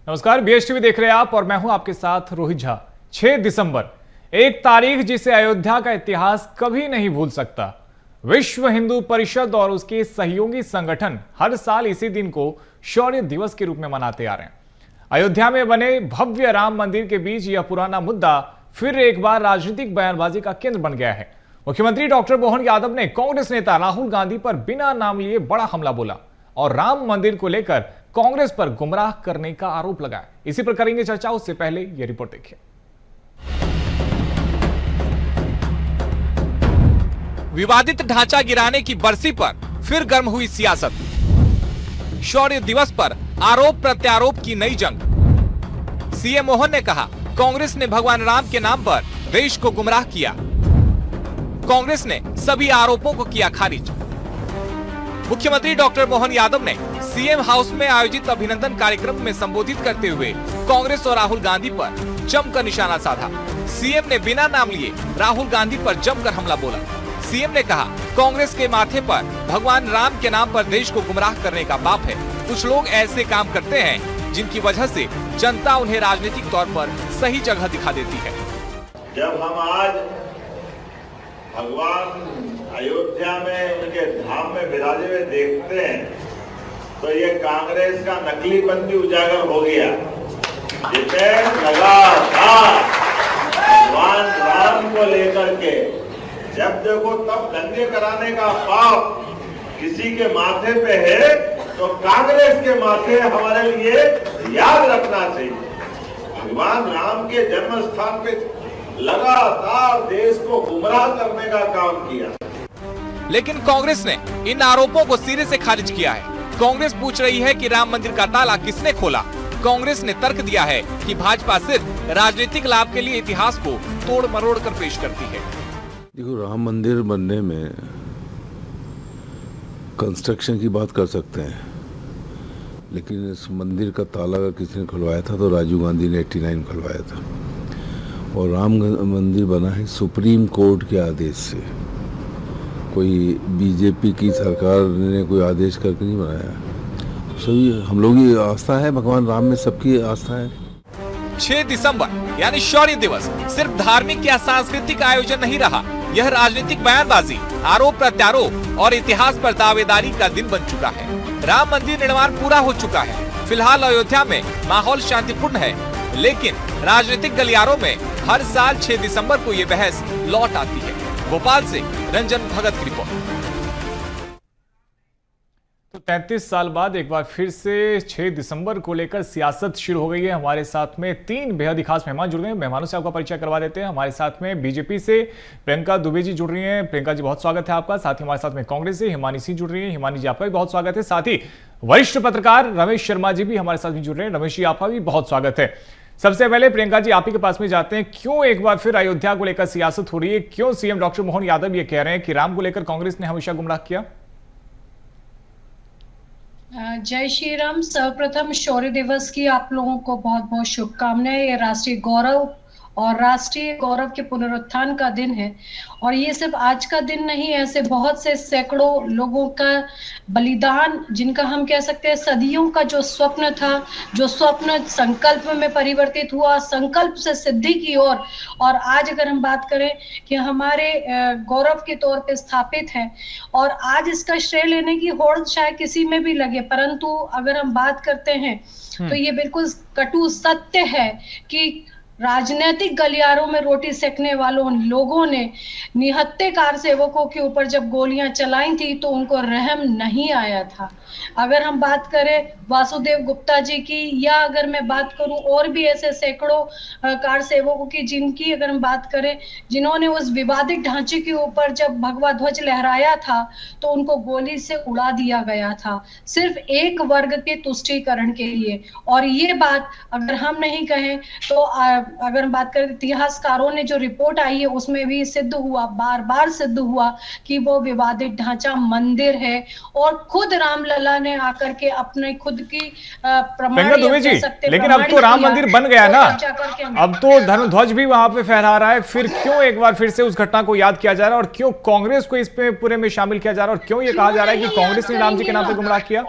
नमस्कार, BH TV देख रहे हैं आप और मैं हूं आपके साथ रोहित झा। 6 दिसंबर, एक तारीख जिसे अयोध्या का इतिहास कभी नहीं भूल सकता। विश्व हिंदू परिषद और उसके सहयोगी संगठन हर साल इसी दिन को शौर्य दिवस के रूप में मनाते आ रहे हैं। अयोध्या में बने भव्य राम मंदिर के बीच यह पुराना मुद्दा फिर एक बार राजनीतिक बयानबाजी का केंद्र बन गया है। मुख्यमंत्री डॉक्टर मोहन यादव ने कांग्रेस नेता राहुल गांधी पर बिना नाम लिए बड़ा हमला बोला और राम मंदिर को लेकर कांग्रेस पर गुमराह करने का आरोप लगाया। इसी पर करेंगे चर्चा, उससे पहले यह रिपोर्ट देखिए। विवादित ढांचा गिराने की बरसी पर फिर गर्म हुई सियासत। शौर्य दिवस पर आरोप प्रत्यारोप की नई जंग। सीएम मोहन ने कहा, कांग्रेस ने भगवान राम के नाम पर देश को गुमराह किया। कांग्रेस ने सभी आरोपों को किया खारिज। मुख्यमंत्री डॉक्टर मोहन यादव ने सीएम हाउस में आयोजित अभिनंदन कार्यक्रम में संबोधित करते हुए कांग्रेस और राहुल गांधी पर जमकर निशाना साधा। सीएम ने बिना नाम लिए राहुल गांधी पर जमकर हमला बोला। सीएम ने कहा, कांग्रेस के माथे पर भगवान राम के नाम पर देश को गुमराह करने का पाप है। कुछ लोग ऐसे काम करते हैं जिनकी वजह से जनता उन्हें राजनीतिक तौर पर सही जगह दिखा देती है। जब हम आज भगवान अयोध्या में उनके धाम में विराजे हुए देखते हैं तो ये कांग्रेस का नकलीपंथी उजागर हो गया, जिसमें लगातार भगवान राम को लेकर के जब देखो तब दंगे कराने का पाप किसी के माथे पे है तो कांग्रेस के माथे हमारे लिए याद रखना चाहिए। भगवान राम के जन्म स्थान पे लगातार देश को गुमराह करने का काम किया। लेकिन कांग्रेस ने इन आरोपों को सिरे से खारिज किया है। कांग्रेस पूछ रही है कि राम मंदिर का ताला किसने खोला। कांग्रेस ने तर्क दिया है कि भाजपा सिर्फ राजनीतिक लाभ के लिए इतिहास को तोड़ मरोड़ कर पेश करती है। देखो, राम मंदिर बनने में कंस्ट्रक्शन की बात कर सकते हैं, लेकिन इस मंदिर का ताला किसने खुलवाया था तो राजीव गांधी ने 89 खुलवाया था। और राम मंदिर बना है सुप्रीम कोर्ट के आदेश से, कोई बीजेपी की सरकार ने कोई आदेश करके नहीं बनाया। सभी हम लोग की आस्था है, भगवान राम में सबकी आस्था है। 6 दिसंबर यानी शौर्य दिवस सिर्फ धार्मिक या सांस्कृतिक आयोजन नहीं रहा, यह राजनीतिक बयानबाजी, आरोप प्रत्यारोप और इतिहास पर दावेदारी का दिन बन चुका है। राम मंदिर निर्माण पूरा हो चुका है। फिलहाल अयोध्या में माहौल शांतिपूर्ण है, लेकिन राजनीतिक गलियारों में हर साल 6 दिसंबर को ये बहस लौट आती है। भोपाल से रंजन भगत की रिपोर्ट। तो 33 साल बाद एक बार फिर से 6 दिसंबर को लेकर सियासत शुरू हो गई है। हमारे साथ में 3 बेहद खास मेहमान जुड़ गए हैं। मेहमानों से आपका परिचय करवा देते हैं। हमारे साथ में बीजेपी से प्रियंका दुबे जी जुड़ रही हैं। प्रियंका जी, बहुत स्वागत है आपका। साथ ही हमारे साथ में कांग्रेस से हिमानी सिंह जुड़ रही है। हिमानी जी, आपका भी बहुत स्वागत है। साथ ही वरिष्ठ पत्रकार रमेश शर्मा जी भी हमारे साथ में जुड़ रहे हैं। रमेश जी, आपका भी बहुत स्वागत है। सबसे पहले प्रियंका जी, आप ही के पास में जाते हैं। क्यों एक बार फिर अयोध्या को लेकर सियासत हो रही है? क्यों सीएम डॉक्टर मोहन यादव ये कह रहे हैं कि राम को लेकर कांग्रेस ने हमेशा गुमराह किया? जय श्री राम। सर्वप्रथम शौर्य दिवस की आप लोगों को बहुत बहुत शुभकामनाएं। ये राष्ट्रीय गौरव और राष्ट्रीय गौरव के पुनरुत्थान का दिन है और ये सिर्फ आज का दिन नहीं, ऐसे बहुत से सैकड़ों लोगों का बलिदान, जिनका हम कह सकते हैं सदियों का जो स्वप्न था, जो स्वप्न संकल्प में परिवर्तित हुआ, संकल्प से सिद्धि की ओर। और आज अगर हम बात करें कि हमारे गौरव के तौर पे स्थापित है और आज इसका श्रेय लेने की होड़ शायद किसी में भी लगे, परंतु अगर हम बात करते हैं तो ये बिल्कुल कटु सत्य है कि राजनीतिक गलियारों में रोटी सेकने वालों लोगों ने निहत्थे कार सेवकों के ऊपर जब गोलियां चलाई थी तो उनको रहम नहीं आया था। अगर हम बात करें वासुदेव गुप्ता जी की, या अगर मैं बात करूं और भी ऐसे सैकड़ों कार सेवकों की, जिनकी अगर हम बात करें, जिन्होंने उस विवादित ढांचे के ऊपर जब भगवा ध्वज लहराया था तो उनको गोली से उड़ा दिया गया था, सिर्फ एक वर्ग के तुष्टीकरण के लिए। और ये बात अगर हम नहीं कहें तो अगर हम बात करें, इतिहासकारों ने जो रिपोर्ट आई है उसमें भी सिद्ध हुआ, बार बार सिद्ध हुआ कि वो विवादित ढांचा मंदिर है। और खुद रामलला ने आकर के अपने खुद की प्रियंका दुबे जी, लेकिन अब तो राम मंदिर बन गया ना, अब तो धर्म ध्वज भी वहां पे फहरा रहा है। फिर क्यों एक बार फिर से उस घटना को याद किया जा रहा है और क्यों कांग्रेस को इस पे पूरे में शामिल किया जा रहा है और क्यों ये कहा जा रहा है कि कांग्रेस ने राम जी के नाम पे गुमराह किया?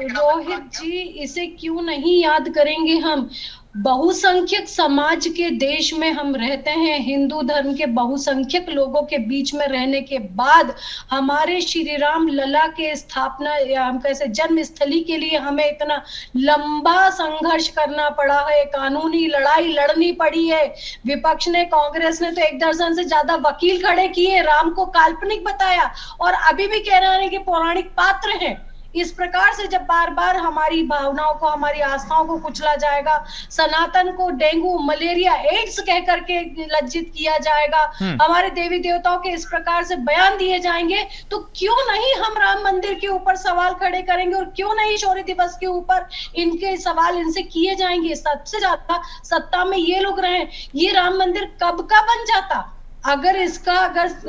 रोहित जी, इसे क्यों नहीं याद करेंगे हम? बहुसंख्यक समाज के देश में हम रहते हैं, हिंदू धर्म के बहुसंख्यक लोगों के बीच में रहने के बाद हमारे श्री राम लला के स्थापना या हम कैसे जन्म स्थली के लिए हमें इतना लंबा संघर्ष करना पड़ा है, कानूनी लड़ाई लड़नी पड़ी है। विपक्ष ने, कांग्रेस ने तो 1 दर्जन से ज्यादा वकील खड़े किए, राम को काल्पनिक बताया और अभी भी कह रहे हैं कि पौराणिक पात्र हैं। इस प्रकार से जब बार बार हमारी भावनाओं को, हमारी आस्थाओं को कुचला जाएगा, सनातन को डेंगू, मलेरिया, एड्स कह करके लज्जित किया जाएगा, हमारे देवी देवताओं के इस प्रकार से बयान दिए जाएंगे, तो क्यों नहीं हम राम मंदिर के ऊपर सवाल खड़े करेंगे और क्यों नहीं शौर्य दिवस के ऊपर इनके सवाल इनसे किए जाएंगे। सबसे ज्यादा सत्ता में ये लोग रहे, ये राम मंदिर कब का बन जाता? अगर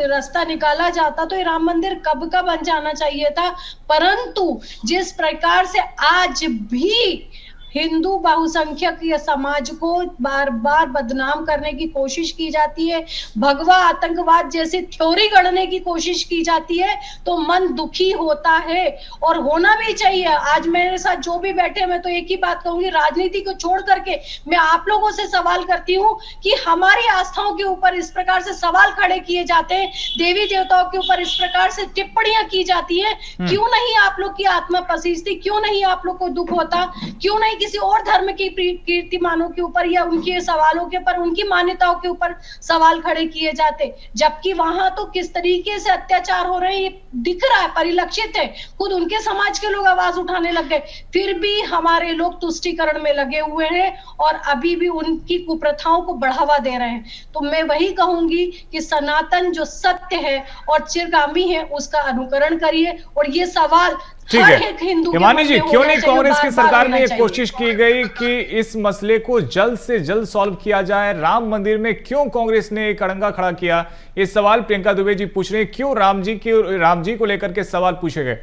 रास्ता निकाला जाता तो ये राम मंदिर कब का बन जाना चाहिए था। परंतु जिस प्रकार से आज भी हिंदू बहुसंख्यक या समाज को बार बार बदनाम करने की कोशिश की जाती है, भगवा आतंकवाद जैसी थ्योरी गढ़ने की कोशिश की जाती है, तो मन दुखी होता है और होना भी चाहिए। आज मेरे साथ जो भी बैठे, मैं तो एक ही बात कहूंगी, राजनीति को छोड़ करके मैं आप लोगों से सवाल करती हूँ कि हमारी आस्थाओं के ऊपर इस प्रकार से सवाल खड़े किए जाते हैं, देवी देवताओं के ऊपर इस प्रकार से टिप्पणियां की जाती है, क्यों नहीं आप लोग की आत्मा पसीजती? क्यों नहीं आप लोग को दुख होता? क्यों नहीं किसी और धर्म की कीर्तिमानों के ऊपर या उनके सवालों के ऊपर, उनकी मान्यताओं के ऊपर सवाल खड़े किए जाते? जबकि वहां तो किस तरीके से अत्याचार हो रहे हैं ये दिख रहा है, परिलक्षित है, खुद उनके समाज के लोग आवाज उठाने लग गए, फिर भी हमारे लोग तुष्टीकरण में लगे हुए हैं और अभी भी उनकी कुप्रथाओं को बढ़ावा दे रहे हैं। तो मैं वही कहूंगी कि सनातन जो सत्य है और चिरगामी है उसका अनुकरण करिए और ये सवाल ठीक है हिमानी जी, क्यों नहीं कांग्रेस की सरकार में ये कोशिश की गई कि इस मसले को जल्द से जल्द सॉल्व किया जाए? राम मंदिर में क्यों कांग्रेस ने एक अड़ंगा खड़ा किया? ये सवाल प्रियंका दुबे जी पूछ रहे हैं, क्यों राम जी को लेकर के सवाल पूछे गए?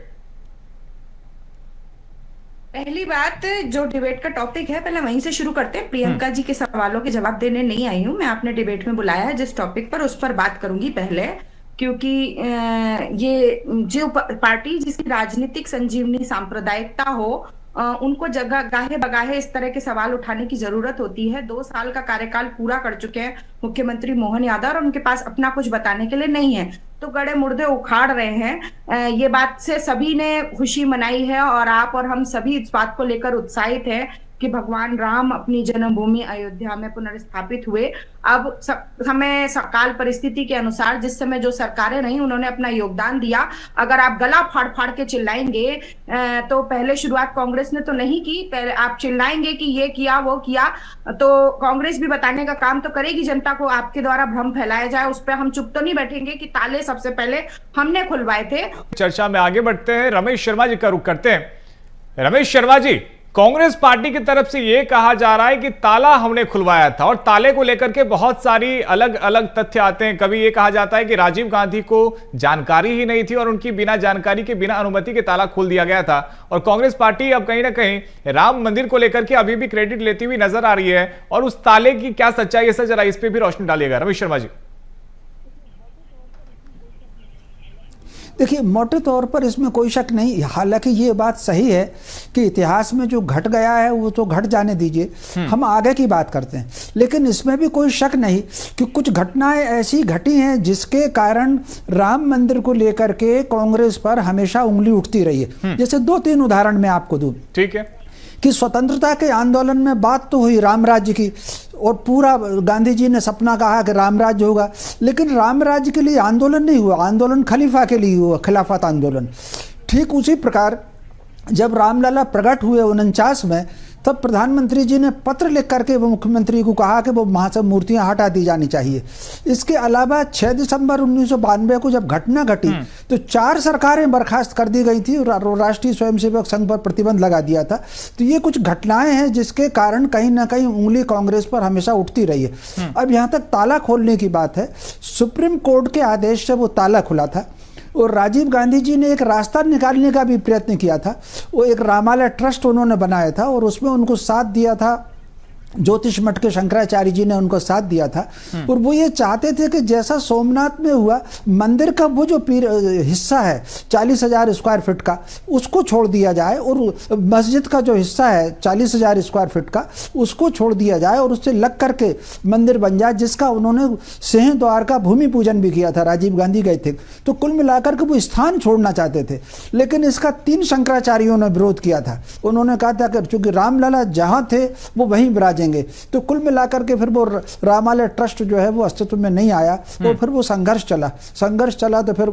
पहली बात, जो डिबेट का टॉपिक है पहले वहीं से शुरू करते हैं। प्रियंका जी के सवालों के जवाब देने नहीं आई हूं मैं, आपने डिबेट में बुलाया है जिस टॉपिक पर, उस पर बात करूंगी पहले, क्योंकि ये जो पार्टी जिसकी राजनीतिक संजीवनी सांप्रदायिकता हो, उनको जगह गाहे बगाहे इस तरह के सवाल उठाने की जरूरत होती है। 2 साल का कार्यकाल पूरा कर चुके हैं मुख्यमंत्री मोहन यादव और उनके पास अपना कुछ बताने के लिए नहीं है, तो गड़े मुर्दे उखाड़ रहे हैं। ये बात से सभी ने खुशी मनाई है और आप और हम सभी इस बात को लेकर उत्साहित हैं कि भगवान राम अपनी जन्मभूमि अयोध्या में पुनर्स्थापित हुए। अब समय काल परिस्थिति के अनुसार जिस समय जो सरकारें रही उन्होंने अपना योगदान दिया। अगर आप गला फाड़ फाड़ के चिल्लाएंगे तो पहले शुरुआत कांग्रेस ने तो नहीं की, पहले आप चिल्लाएंगे कि ये किया वो किया, तो कांग्रेस भी बताने का काम तो करेगी जनता को, आपके द्वारा भ्रम फैलाया जाए उस पर हम चुप तो नहीं बैठेंगे कि ताले सबसे पहले हमने खुलवाए थे। चर्चा में आगे बढ़ते हैं, रमेश शर्मा जी का रुख करते हैं। रमेश शर्मा जी, कांग्रेस पार्टी की तरफ से यह कहा जा रहा है कि ताला हमने खुलवाया था और ताले को लेकर के बहुत सारी अलग अलग तथ्य आते हैं। कभी यह कहा जाता है कि राजीव गांधी को जानकारी ही नहीं थी और उनकी बिना जानकारी के, बिना अनुमति के ताला खोल दिया गया था, और कांग्रेस पार्टी अब कहीं ना कहीं राम मंदिर को लेकर के अभी भी क्रेडिट लेती हुई नजर आ रही है। और उस ताले की क्या सच्चाई है, जरा इस पे भी रोशनी डालिएगा रमेश शर्मा जी। देखिए, मोटे तौर पर इसमें कोई शक नहीं, हालांकि ये बात सही है कि इतिहास में जो घट गया है वो तो घट जाने दीजिए, हम आगे की बात करते हैं। लेकिन इसमें भी कोई शक नहीं कि कुछ घटनाएं ऐसी घटी हैं जिसके कारण राम मंदिर को लेकर के कांग्रेस पर हमेशा उंगली उठती रही है। जैसे 2-3 उदाहरण मैं आपको दूं। ठीक है कि स्वतंत्रता के आंदोलन में बात तो हुई राम राज्य की और पूरा गांधी जी ने सपना कहा कि राम राज्य होगा, लेकिन राम राज्य के लिए आंदोलन नहीं हुआ, आंदोलन खलीफा के लिए हुआ, खिलाफत आंदोलन। ठीक उसी प्रकार जब रामलला प्रकट हुए 49 में, तब प्रधानमंत्री जी ने पत्र लिख करके वो मुख्यमंत्री को कहा कि वो वहाँ से मूर्तियां हटा दी जानी चाहिए। इसके अलावा 6 दिसंबर 1992 को जब घटना घटी तो 4 सरकारें बर्खास्त कर दी गई थी और राष्ट्रीय स्वयंसेवक संघ पर प्रतिबंध लगा दिया था। तो ये कुछ घटनाएं हैं जिसके कारण कहीं ना कहीं उंगली कांग्रेस पर हमेशा उठती रही है। अब यहाँ तक ताला खोलने की बात है, सुप्रीम कोर्ट के आदेश से वो ताला खुला था और राजीव गांधी जी ने एक रास्ता निकालने का भी प्रयत्न किया था। वो एक रामालय ट्रस्ट उन्होंने बनाया था और उसमें उनको साथ दिया था ज्योतिष मठ के शंकराचार्य जी ने उनको साथ दिया था। और वो ये चाहते थे कि जैसा सोमनाथ में हुआ, मंदिर का वो जो हिस्सा है 40,000 स्क्वायर फीट का, उसको छोड़ दिया जाए, और मस्जिद का जो हिस्सा है 40,000 स्क्वायर फीट का, उसको छोड़ दिया जाए और उससे लग करके मंदिर बन जाए, जिसका उन्होंने सिंह द्वार का भूमि पूजन भी किया था। राजीव गांधी गए थे। तो कुल मिलाकर के वो स्थान छोड़ना चाहते थे, लेकिन इसका 3 शंकराचार्यों ने विरोध किया था। उन्होंने कहा था कि चूंकि रामलला जहां थे वो वहीं विराजेंगे। तो कुल मिलाकर के फिर वो रामालय ट्रस्ट जो है वो अस्तित्व में नहीं आया, और फिर वो संघर्ष चला। तो फिर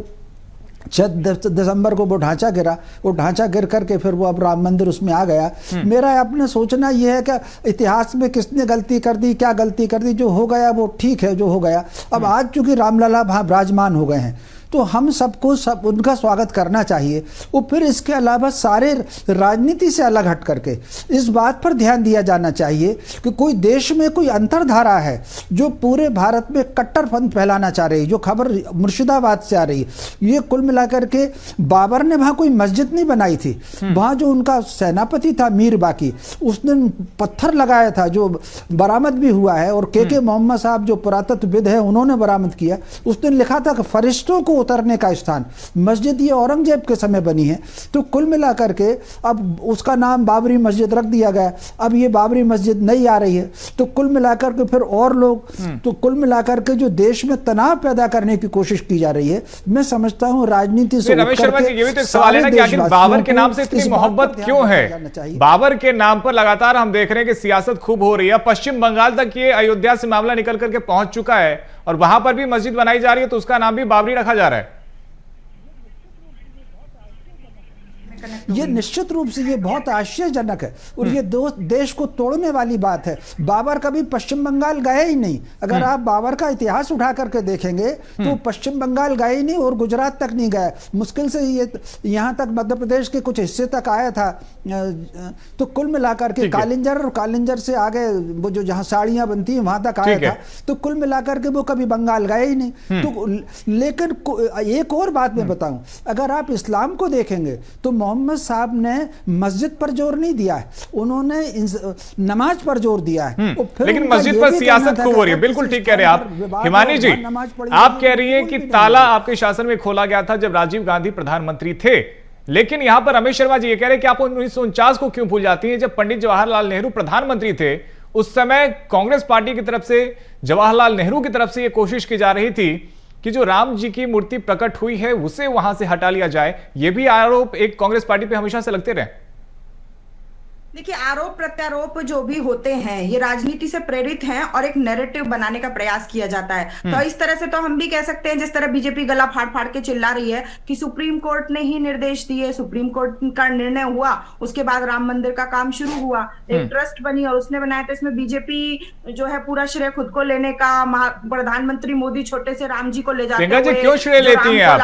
6 दिसंबर को वो ढांचा गिरा, वो ढांचा गिर करके फिर वो अब राम मंदिर उसमें आ गया। मेरा अपने सोचना ये है कि इतिहास में किसने गलती कर दी, क्या गलती कर दी, जो हो गया वो ठीक है, जो हो गया। अब आज चूंकि रामलला वहां विराजमान हो गए हैं, तो हम सबको उनका स्वागत करना चाहिए। और फिर इसके अलावा सारे राजनीति से अलग हट करके इस बात पर ध्यान दिया जाना चाहिए कि कोई देश में कोई अंतरधारा है जो पूरे भारत में कट्टरपंथ फैलाना चाह रही है, जो खबर मुर्शिदाबाद से आ रही है। ये कुल मिलाकर के बाबर ने वहाँ कोई मस्जिद नहीं बनाई थी, वहाँ जो उनका सेनापति था मीर बाकी, उसने पत्थर लगाया था, जो बरामद भी हुआ है। और के मोहम्मद साहब जो पुरातत्वविद है, उन्होंने बरामद किया। उसने लिखा था कि फरिश्तों को उतरने का स्थान मस्जिद ये औरंगजेब के समय बनी है। तो कुल मिलाकर के अब उसका नाम बाबरी मस्जिद रख दिया गया। अब ये बाबरी मस्जिद नहीं आ रही है, तो कुल मिलाकर के फिर और लोग, तो कुल मिलाकर के जो देश में तनाव पैदा करने की कोशिश की जा रही है, मैं समझता हूं राजनीति से रमेश शर्मा जी, ये भी तो एक सवाल है ना कि आखिर बाबर के नाम से इतनी मोहब्बत क्यों है? बाबर के नाम पर लगातार हम देख रहे हैं कि सियासत खूब हो रही है। पश्चिम बंगाल तक ये अयोध्या से मामला निकल करके पहुंच चुका है, और वहां पर भी मस्जिद बनाई जा रही है, तो उसका नाम भी बाबरी रखा जा रहा है। ये निश्चित रूप से ये बहुत आश्चर्यजनक है, और ये देश को तोड़ने वाली बात है। बाबर कभी पश्चिम बंगाल गए ही नहीं। अगर आप बाबर का इतिहास उठा करके देखेंगे तो पश्चिम बंगाल गए ही नहीं, और गुजरात तक नहीं गए। मुश्किल से ये यहाँ तक मध्य प्रदेश के कुछ हिस्से तक आया था। तो कुल मिलाकर के कालिंजर, और कालिंजर से आगे वो जो जहाँ साड़ियाँ बनती हैं वहां तक आया था। तो कुल मिलाकर के वो कभी बंगाल गए ही नहीं। तो लेकिन एक और बात मैं बताऊं, अगर आप इस्लाम को देखेंगे तो मोहम्मद साहब ने मस्जिद पर जोर नहीं दिया है, उन्होंने नमाज पर जोर दिया है। लेकिन मस्जिद पर सियासत खूब हो रही है। बिल्कुल ठीक कह रहे हैं आप हिमानी जी। आप कह रही हैं कि ताला आपके शासन में खोला गया था जब राजीव गांधी प्रधानमंत्री थे, लेकिन यहां पर रमेश शर्मा जी ये कह रहे हैं कि आप 1949 को क्यों भूल जाती हैं, जब पंडित जवाहरलाल नेहरू प्रधानमंत्री थे। उस समय कांग्रेस पार्टी की तरफ से, जवाहरलाल नेहरू की तरफ से यह कोशिश की जा रही थी कि जो राम जी की मूर्ति प्रकट हुई है उसे वहां से हटा लिया जाए। यह भी आरोप एक कांग्रेस पार्टी पे हमेशा से लगते रहे। देखिए, आरोप प्रत्यारोप जो भी होते हैं ये राजनीति से प्रेरित हैं और एक नैरेटिव बनाने का प्रयास किया जाता है। तो इस तरह से तो हम भी कह सकते हैं, जिस तरह बीजेपी गला फाड़ फाड़ के चिल्ला रही है कि सुप्रीम कोर्ट ने ही निर्देश दिए, सुप्रीम कोर्ट का निर्णय हुआ, उसके बाद राम मंदिर का काम शुरू हुआ, एक ट्रस्ट बनी और उसने बनाया। तो इसमें बीजेपी जो है पूरा श्रेय खुद को लेने का, प्रधानमंत्री मोदी छोटे से राम जी को ले जाते हैं। क्यों श्रेय लेती हैं आप?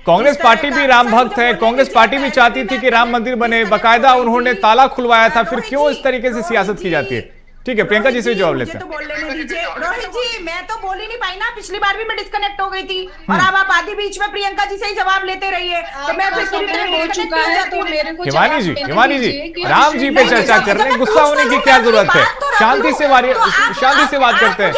कांग्रेस पार्टी भी राम भक्त है, कांग्रेस पार्टी भी चाहती थी कि राम मंदिर बने, बाकायदा उन्होंने ताला खुलवाया था, फिर क्यों इस तरीके से सियासत की जाती है? ठीक है, प्रियंका जी से जवाब लेते हैं। तो बोल लेने दीजिए रोहित जी, मैं तो बोल ही नहीं पाई ना, पिछली बार भी मैं डिस्कनेक्ट हो गई थी, और अब आप आधी बीच में प्रियंका जी से ही जवाब लेते रहिए, तो मैं फिर पूरी तरह डिस्कनेक्ट हो जाती हूं। हिमानी जी राम जी पे चर्चा कर रहे हैं, गुस्सा होने की क्या जरूरत है? शांति से बात करते हैं।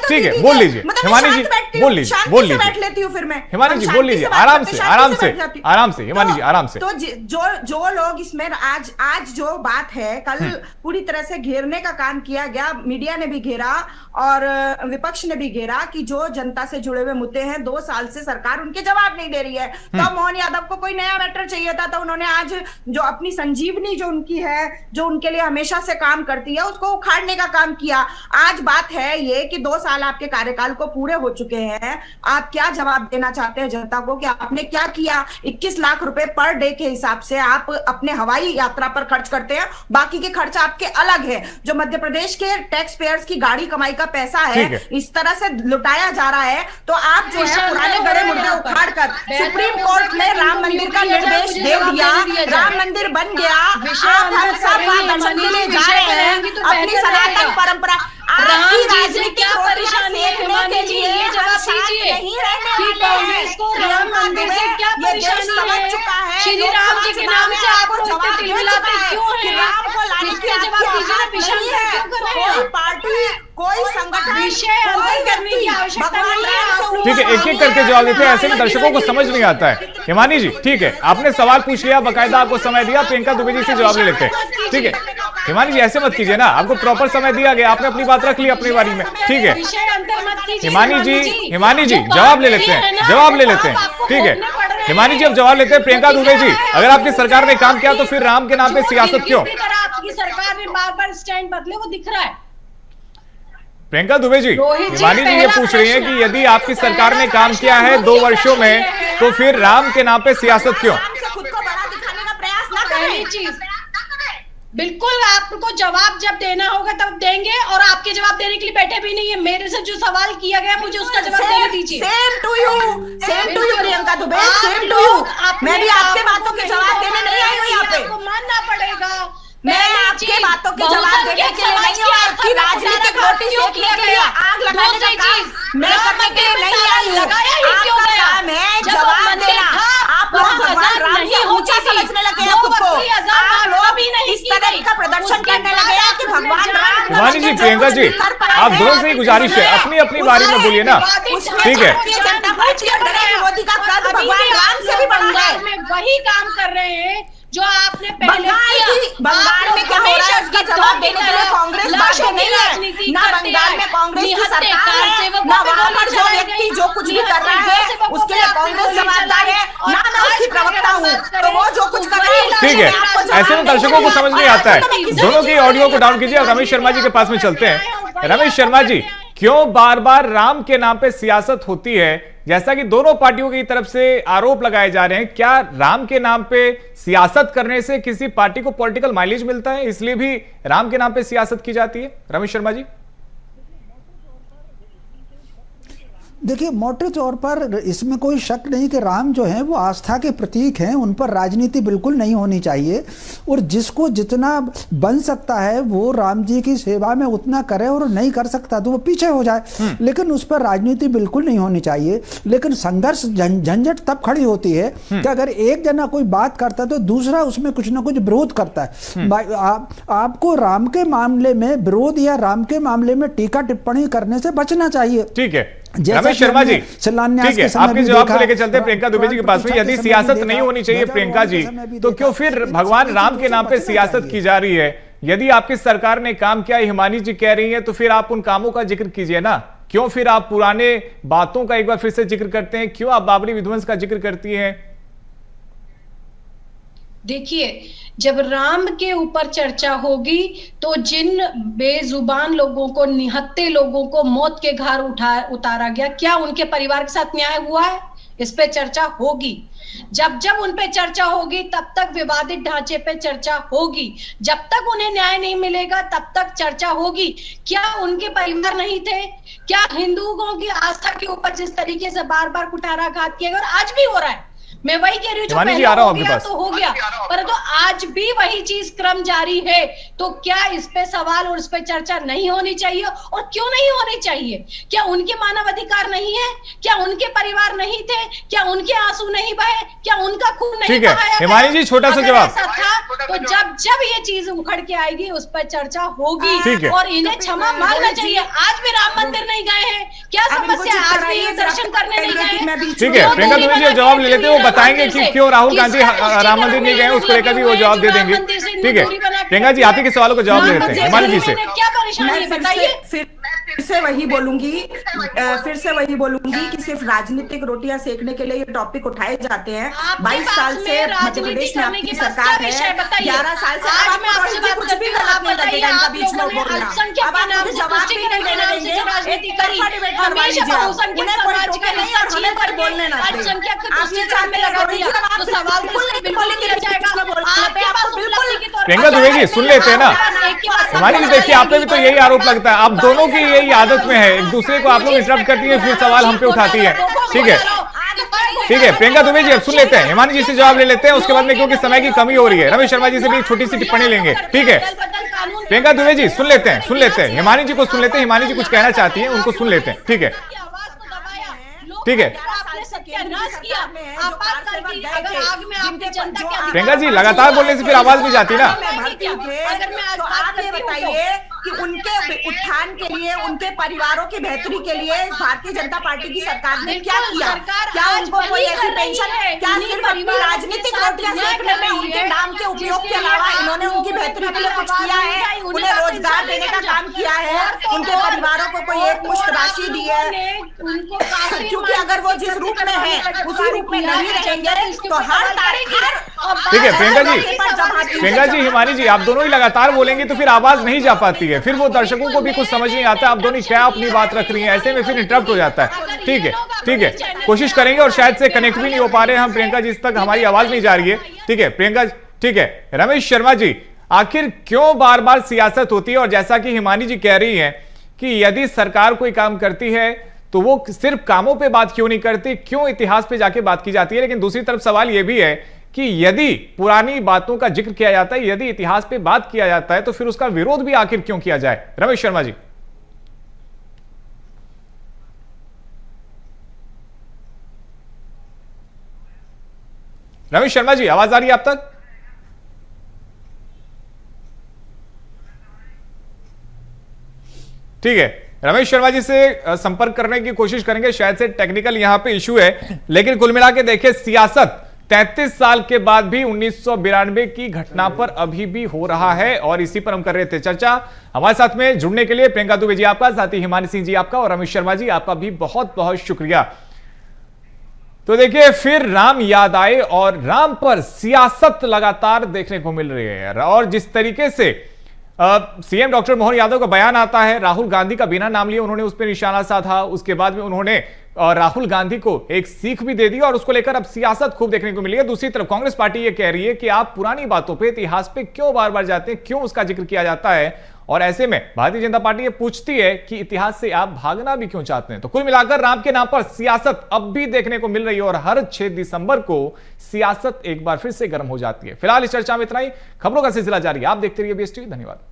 ठीक है, बोल लीजिए हिमानी जी, बोल लीजिए बैठ लेती हूँ फिर मैं। हिमानी जी बोल लीजिए, आराम से हिमानी जी आराम से। तो जो लोग इसमें आज जो बात है, कल पूरी तरह से घेरने का काम किया गया, मीडिया ने भी घेरा और विपक्ष ने भी घेरा कि जो जनता से जुड़े हुए मुद्दे हैं 2 साल से सरकार उनके जवाब नहीं दे रही है। तो मोहन यादव को कोई नया मैटर चाहिए था, तो उन्होंने आज जो अपनी संजीवनी जो उनकी है, जो उनके लिए हमेशा से काम करती है, उसको उखाड़ने का काम किया। आज बात है ये कि 2 साल आपके कार्यकाल को पूरे हो चुके हैं, आप क्या जवाब देना चाहते हैं जनता को कि आपने क्या किया? 21 लाख रुपए पर डे के हिसाब से आप अपने हवाई यात्रा पर खर्च करते हैं, बाकी के खर्च आपके अलग है। जो मध्य प्रदेश के टैक्स पेयर्स की गाड़ी कमाई का पैसा है, इस तरह से लुटाया जा रहा है। तो आप जो है पुराने गड़े मुद्दे उखाड़कर सुप्रीम कोर्ट में राम मंदिर का निर्देश दे दिया, राम मंदिर बन गया। आप हम सब वहां दर्शन के लिए जा रहे हैं, अपनी सनातन परंपरा आपकी राजनीतिक परेशानी देखने के लिए हम साथ नहीं रहने वाले हैं। राम मंदिर से क्या परेशानी है? समझ चुका है, श्री राम जी के नाम से आपको आपको जवाब दे चुका है कि राम को लाने की आपकी औकात नहीं है। कोई पार्टी, कोई संगठन, कोई व्यक्ति भगवान राम से ऊपर। ठीक है, एक एक करके जवाब देते हैं, ऐसे में दर्शकों को समझ नहीं आता है। हिमानी जी ठीक है, आपने सवाल पूछ लिया, बकायदा आपको समय दिया, प्रियंका दुबे जी से जवाब ले लेते हैं। ठीक है हिमानी जी, ऐसे मत कीजिए ना, आपको प्रॉपर समय दिया गया, आपने अपनी बात रख ली अपनी बारी में। ठीक है हिमानी जी जवाब ले लेते हैं, जवाब ले लेते हैं। ठीक है हिमानी जी अब जवाब लेते हैं। प्रियंका दुबे जी, अगर आपकी सरकार ने काम किया तो फिर राम के नाम पे सियासत क्यों? आपकी सरकार ने बार-बार स्टैंड बदले, वो दिख रहा है। प्रियंका दुबे जी, हिमानी जी ये पूछ रही हैं कि यदि आपकी सरकार ने काम किया है 2 वर्षों में, तो फिर राम के नाम पे सियासत क्यों? खुद को बड़ा दिखाने का प्रयास ना पहली करें। चीज, बिल्कुल आपको जवाब जब देना होगा तब देंगे, और आपके जवाब देने के लिए बैठे भी नहीं है। मेरे से जो सवाल किया गया मुझे उसका जवाब देने दीजिए। Same to you Priyanka Dubey, same to you. मैं भी आपके बातों के जवाब देने नहीं आई हूँ यहाँ पे। आपको मानना पड़ेगा, मैं आपके बातों के जवाब देने के लिए नहीं हूँ, आपकी राजनीतिक रोटी सेकने के लिए, आग लगाने का काम मैं करने के लिए नहीं आई हूँ। आपका काम है जवाब देना। आप लोग भगवान राम से ऊंचा समझने लगे हैं खुद को। आप लोग इस तरह का प्रदर्शन करने लगे हैं कि भगवान राम। हिमानी जी, प्रियंका जी, आप दोनों से ही गुजारिश है, अपनी अपनी बारी में बोलिए ना। ठीक है, भारतीय जनता पार्टी और नरेंद्र मोदी का कद भगवान राम से भी बड़ा है। में वही काम कर रहे हैं जो आपने पहले बंगाल में क्या हो रहा है उसका जवाब देने के लिए कांग्रेस बाकी नहीं है। ना बंगाल में कांग्रेस की सरकार है, ना वहां पर जो व्यक्ति जो कुछ भी कर रहा है उसके लिए कांग्रेस जवाबदार है, ना मैं उसकी प्रवक्ता हूँ। तो वो जो कुछ कर रहा है ठीक है, ऐसे में दर्शकों को समझ नहीं आता है। दोनों की ऑडियो को डाउन कीजिए और रमेश शर्मा जी के पास में चलते हैं। रमेश शर्मा जी, क्यों बार बार राम के नाम पे सियासत होती है? जैसा कि दोनों पार्टियों की तरफ से आरोप लगाए जा रहे हैं, क्या राम के नाम पे सियासत करने से किसी पार्टी को पॉलिटिकल माइलेज मिलता है, इसलिए भी राम के नाम पे सियासत की जाती है? रमेश शर्मा जी देखिए, मोटे तौर पर इसमें कोई शक नहीं कि राम जो हैं वो आस्था के प्रतीक हैं, उन पर राजनीति बिल्कुल नहीं होनी चाहिए, और जिसको जितना बन सकता है वो राम जी की सेवा में उतना करे, और नहीं कर सकता तो वो पीछे हो जाए, लेकिन उस पर राजनीति बिल्कुल नहीं होनी चाहिए। लेकिन संघर्ष झंझट तब खड़ी होती है कि अगर एक जना कोई बात करता है तो दूसरा उसमें कुछ ना कुछ विरोध करता है। आपको राम के मामले में विरोध या राम के मामले में टीका टिप्पणी करने से बचना चाहिए। ठीक है रमेश शर्मा जी, ठीक है, आपके जवाब को लेकर चलते हैं प्रियंका दुबे जी के पास में। यदि सियासत नहीं होनी चाहिए प्रियंका जी, तो क्यों फिर भगवान राम के नाम पे सियासत की जा रही है? यदि आपकी सरकार ने काम किया, हिमानी जी कह रही है, तो फिर आप उन कामों का जिक्र कीजिए ना। क्यों फिर आप पुराने बातों का एक बार फिर से जिक्र करते हैं? क्यों आप बाबरी विध्वंस का जिक्र करती हैं? देखिए, जब राम के ऊपर चर्चा होगी तो जिन बेजुबान लोगों को, निहत्थे लोगों को मौत के घाट उतारा गया, क्या उनके परिवार के साथ न्याय हुआ है? इस पे चर्चा होगी। जब जब उन पे चर्चा होगी तब तक विवादित ढांचे पे चर्चा होगी। जब तक उन्हें न्याय नहीं मिलेगा तब तक चर्चा होगी। क्या उनके परिवार नहीं थे? क्या हिंदुओं की आस्था के ऊपर जिस तरीके से बार बार कुठाराघात किया गया, और आज भी हो रहा है, मैं वही कह रही हूँ, जो पहले हो गया तो हो गया, परंतु आज भी वही चीज क्रम जारी है। तो क्या इस पे सवाल और इस पे चर्चा नहीं होनी चाहिए? और क्यों नहीं होनी चाहिए? क्या उनके मानव अधिकार नहीं है? क्या उनके परिवार नहीं थे? क्या उनके आंसू नहीं बहे? क्या उनका खून नहीं बहाया? हिमानी जी, छोटा सा जवाब। ऐसा था तो जब जब ये चीज उखड़ के आएगी उस पर चर्चा होगी, और इन्हें क्षमा मांगना चाहिए। आज भी राम मंदिर नहीं गए हैं, क्या समस्या? आज भी ये दर्शन करने नहीं गए। ठीक है, प्रियंका दुबे जी जवाब ले लेते हैं, वो बताएंगे कि क्यों राहुल गांधी राम मंदिर नहीं गए, उसको लेकर भी वो जवाब दे देंगे। ठीक है प्रियंका जी, आप ही के सवालों को जवाब ले लेते हैं हिमानी जी से। क्या परेशानी है बताइए? फिर से वही बोलूंगी कि सिर्फ राजनीतिक रोटियां सेकने के लिए ये टॉपिक उठाए जाते हैं। 22 साल से मध्य प्रदेश में आपकी सरकार है, 11 साल से कुछ भी गलत नहीं लगेगा इनका बीच में बोलना। अब आप मुझे जवाब भी नहीं देने देंगे, एक तरफा डिबेट करवा लीजिए आप, उन्हें कोई टोके नहीं और हमें कोई बोलने ना दें। आप ये चाहते हैं प्रियंका दुबे जी सुन लेते हैं ना। हिमानी जी देखिए, आप पे भी तो यही आरोप लगता है, आप दोनों की यही आदत में है, एक दूसरे को आप लोग इंटरप्ट करती है, फिर सवाल हम पे उठाती है। ठीक है प्रियंका दुबे जी अब सुन लेते हैं, हिमानी जी से जवाब ले लेते हैं, उसके बाद में क्योंकि समय की कमी हो रही है रमेश शर्मा जी से भी छोटी सी टिप्पणी लेंगे। ठीक है प्रियंका दुबे जी सुन लेते हैं हिमानी जी को सुन लेते हैं, हिमानी जी कुछ कहना चाहती है, उनको सुन लेते हैं। ठीक है सत्यानाश किया। आपातकाल के लिए अगर आग में आपने जनता के प्रियंका जी लगातार बोलने से फिर आवाज नहीं जाती ना। अगर मैं आज तो बात आप ये करती हूँ बताइए कि उनके उत्थान के लिए, उनके परिवारों की बेहतरी के लिए भारतीय जनता पार्टी की सरकार ने क्या किया? क्या उनको कोई ऐसी पेंशन, क्या सिर्फ अपनी राजनीतिक रोटियां सेकने में उनके नाम के उपयोग के अलावा इन्होंने उनकी बेहतरी के लिए कुछ किया है? उन्हें रोजगार देने का काम किया है? उनके परिवारों को कोई एक मुश्त राशि दी है? क्योंकि अगर वो जिस रूप में है उसी रूप में नहीं रहेंगे तो हर ठीक है प्रियंका जी, हिमानी जी, आप दोनों ही लगातार बोलेंगे तो फिर आवाज नहीं जा पाती है, फिर वो दर्शकों को भी कुछ समझ नहीं आता आप दोनों क्या अपनी बात रख रही हैं, ऐसे में फिर इंटरप्ट हो जाता है। ठीक है, कोशिश करेंगे और शायद से कनेक्ट भी नहीं हो पा रहे हम प्रियंका जी तक, हमारी आवाज नहीं जा रही है। ठीक है प्रियंका, ठीक है रमेश शर्मा जी, आखिर क्यों बार बार सियासत होती है? और जैसा कि हिमानी जी कह रही है कि यदि सरकार कोई काम करती है तो वो सिर्फ कामों पे बात क्यों नहीं करती, क्यों इतिहास पे जाके बात की जाती है? लेकिन दूसरी तरफ सवाल यह भी है कि यदि पुरानी बातों का जिक्र किया जाता है, यदि इतिहास पे बात किया जाता है तो फिर उसका विरोध भी आखिर क्यों किया जाए? रमेश शर्मा जी। रमेश शर्मा जी, आवाज आ रही है आप तक? ठीक है, रमेश शर्मा जी से संपर्क करने की कोशिश करेंगे, शायद से टेक्निकल यहां पे इशू है। लेकिन कुल मिला के देखिए, सियासत 33 साल के बाद भी 1992 की घटना पर अभी भी हो रहा है और इसी पर हम कर रहे थे चर्चा। हमारे साथ में जुड़ने के लिए प्रियंका दुबे जी आपका, साथ ही हिमानी सिंह जी आपका और रमेश शर्मा जी आपका भी बहुत बहुत शुक्रिया। तो देखिए, फिर राम याद आए और राम पर सियासत लगातार देखने को मिल रही है। और जिस तरीके से सीएम डॉक्टर मोहन यादव का बयान आता है, राहुल गांधी का बिना नाम लिए उन्होंने उस पर निशाना साधा, उसके बाद में उन्होंने राहुल गांधी को एक सीख भी दे दी और उसको लेकर अब सियासत खूब देखने को मिली है। दूसरी तरफ कांग्रेस पार्टी ये कह रही है कि आप पुरानी बातों पे, इतिहास पे क्यों बार बार जाते हैं, क्यों उसका जिक्र किया जाता है? और ऐसे में भारतीय जनता पार्टी ये पूछती है कि इतिहास से आप भागना भी क्यों चाहते हैं? तो कुल मिलाकर राम के नाम पर सियासत अब भी देखने को मिल रही है और हर 6 दिसंबर को सियासत एक बार फिर से गर्म हो जाती है। फिलहाल इस चर्चा में इतना ही, खबरों का सिलसिला जारी है। आप देखते रहिए BSTV। धन्यवाद।